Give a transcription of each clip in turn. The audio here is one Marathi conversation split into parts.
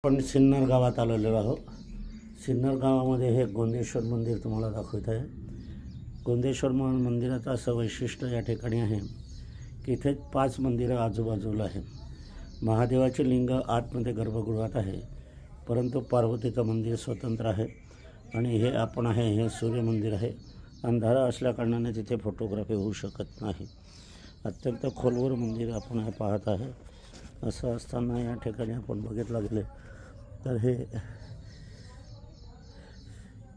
आपण सिन्नर गावात आलेलो आहोत। सिन्नर गावामध्ये हे गोंदेश्वर मंदिर तुम्हाला दाखवत आहे। गोंदेश्वर मंदिराचं असं वैशिष्ट्य या ठिकाणी आहे की इथे 5 मंदिरं आजूबाजूला आहेत। महादेवाचे लिंग आतमध्ये गर्भगृहात आहे, परंतु पार्वतीचं मंदिर स्वतंत्र आहे। आणि हे आपण आहे हे सूर्य मंदिर आहे। अंधारा असल्याकारणाने तिथे फोटोग्राफी होऊ शकत नाही। अत्यंत खोलवर मंदिर आपण हे पाहत आहे। असं असताना या ठिकाणी आपण बघितलं गेले तर हे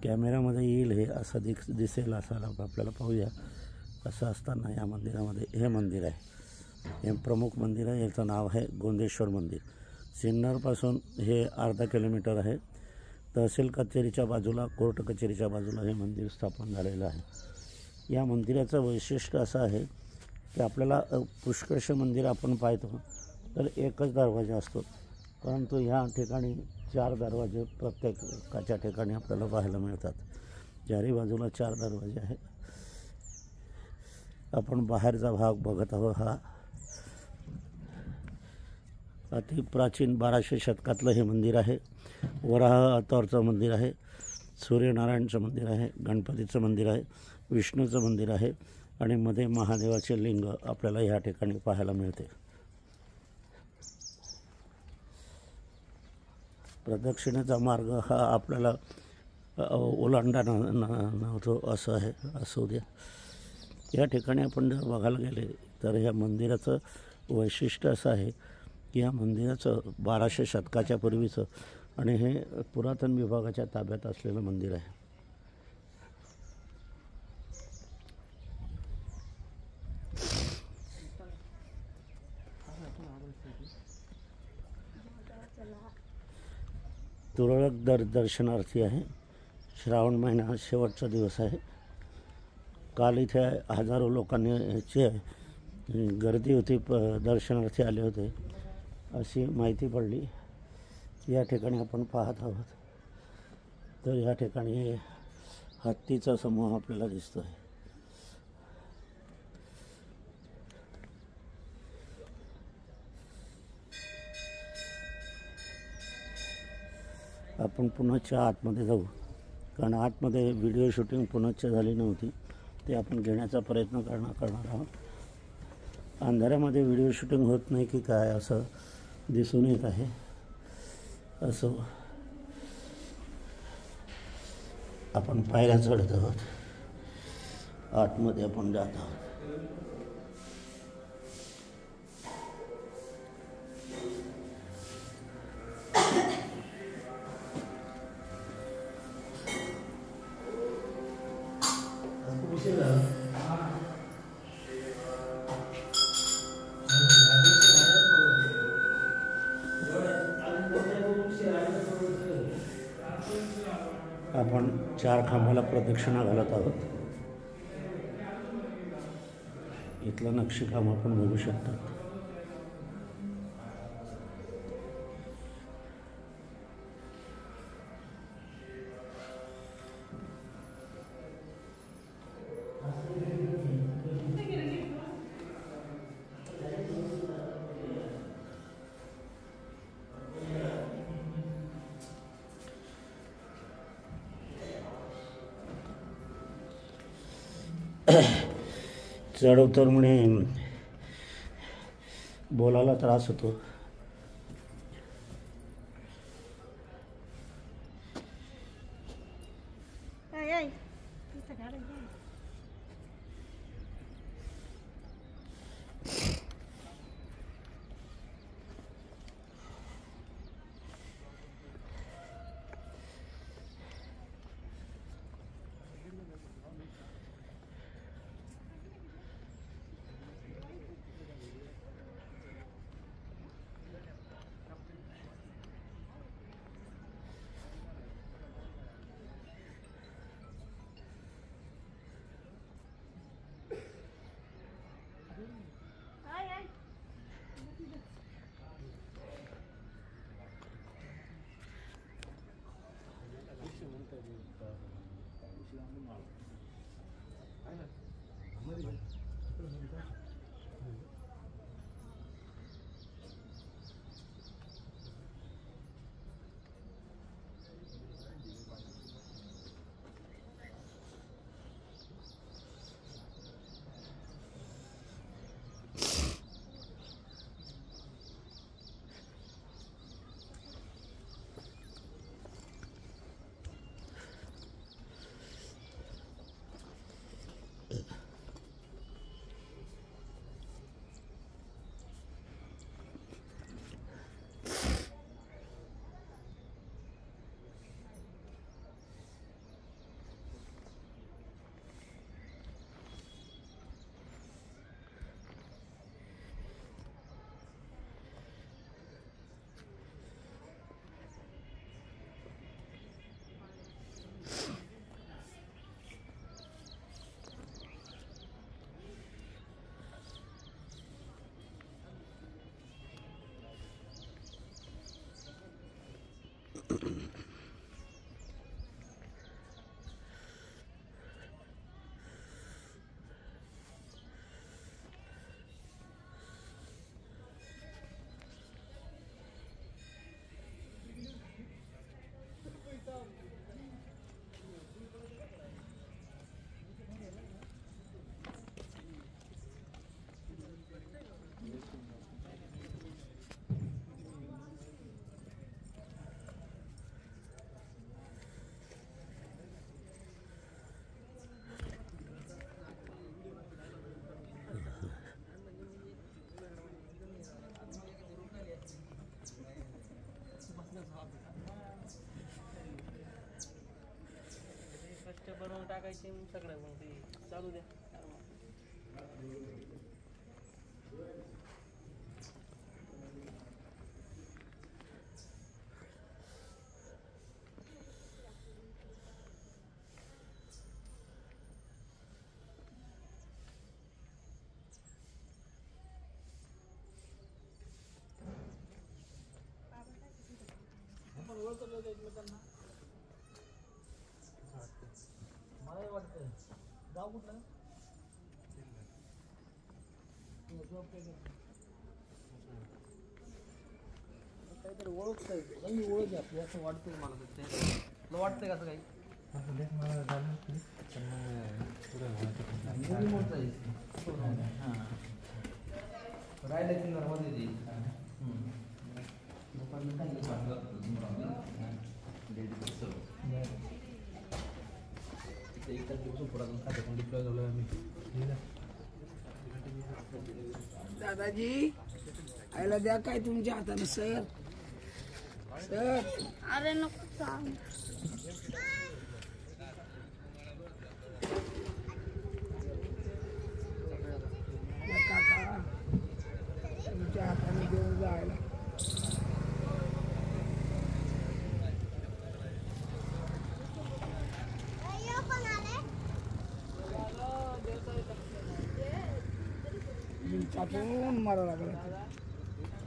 कॅमेरामध्ये येईल हे असं दिसेल असायला आपल्याला पाहूया। असं असताना या मंदिरामध्ये हे मंदिर आहे, हे प्रमुख मंदिर आहे। याचं नाव आहे गोंदेश्वर मंदिर। सिन्नरपासून हे अर्धा किलोमीटर आहे। तहसील कचेरीच्या बाजूला, कोर्ट कचेरीच्या बाजूला हे मंदिर स्थापन झालेलं आहे। या मंदिराचं वैशिष्ट्य असं आहे की आपल्याला पुष्कळसे मंदिर आपण पाहतो तर एकच दरवाजा असतो, परंतु ह्या ठिकाणी 4 दरवाजे प्रत्येकाच्या ठिकाणी आपल्याला पाहायला मिळतात। चारही बाजूला 4 दरवाजे आहेत। आपण बाहेरचा भाग बघत आहोत। हा अति प्राचीन 1200 शतकातलं हे मंदिर आहे। वराह अवतारचं मंदिर आहे, सूर्यनारायणचं मंदिर आहे, गणपतीचं मंदिर आहे, विष्णूचं मंदिर आहे आणि मध्ये महादेवाचे लिंग आपल्याला ह्या ठिकाणी पाहायला मिळते। प्रदक्षिणेचा मार्ग हा आपल्याला ओलांडा नव्हतो असं आहे, असू द्या। या ठिकाणी आपण जर बघायला गेले तर या मंदिराचं वैशिष्ट्य असं आहे की या मंदिराचं 1200 शतकाच्या पूर्वीचं आणि हे पुरातन विभागाच्या ताब्यात असलेलं मंदिर आहे। तुरळक दर्शनार्थी आहे। श्रावण महिना शेवटचा दिवस आहे। काल इथे हजारो लोकांची गर्दी होती, दर्शनार्थी आले होते अशी माहिती पडली। या ठिकाणी आपण पाहत आहोत तर या ठिकाणी हत्तीचा समूह आपल्याला दिसतो आहे। आपण पुन्हाच्या आतमध्ये जाऊ, कारण आतमध्ये व्हिडिओ शूटिंग पुन्हाच्या झाली नव्हती, ते आपण घेण्याचा प्रयत्न करणार आहोत। अंधारामध्ये व्हिडिओ शूटिंग होत नाही की काय असं दिसून येत आहे। असं आपण पायऱ्या चढत आहोत, आतमध्ये आपण जात आहोत। आपण 4 खांबाला प्रदक्षिणा घालत आहोत। इथलं नक्षीकाम आपण बघू शकता। चढउतर म्हणे बोलायला त्रास होतो। कष्ट बनवून टाकायचे सगळं मग ते चालू द्या. एकमेकांना मला वाटतं गाव कुठलं काहीतरी ओळखतंय काही ओळख आपली असं वाटतंय मला. तुला वाटतंय कसं काही राहिलं की घरमध्ये दादाजी आयला द्या काय तुमच्या हाताने सर सर. अरे नको सांग. काका तुमच्या हाताने घेऊन जायला चापून मारा लागला.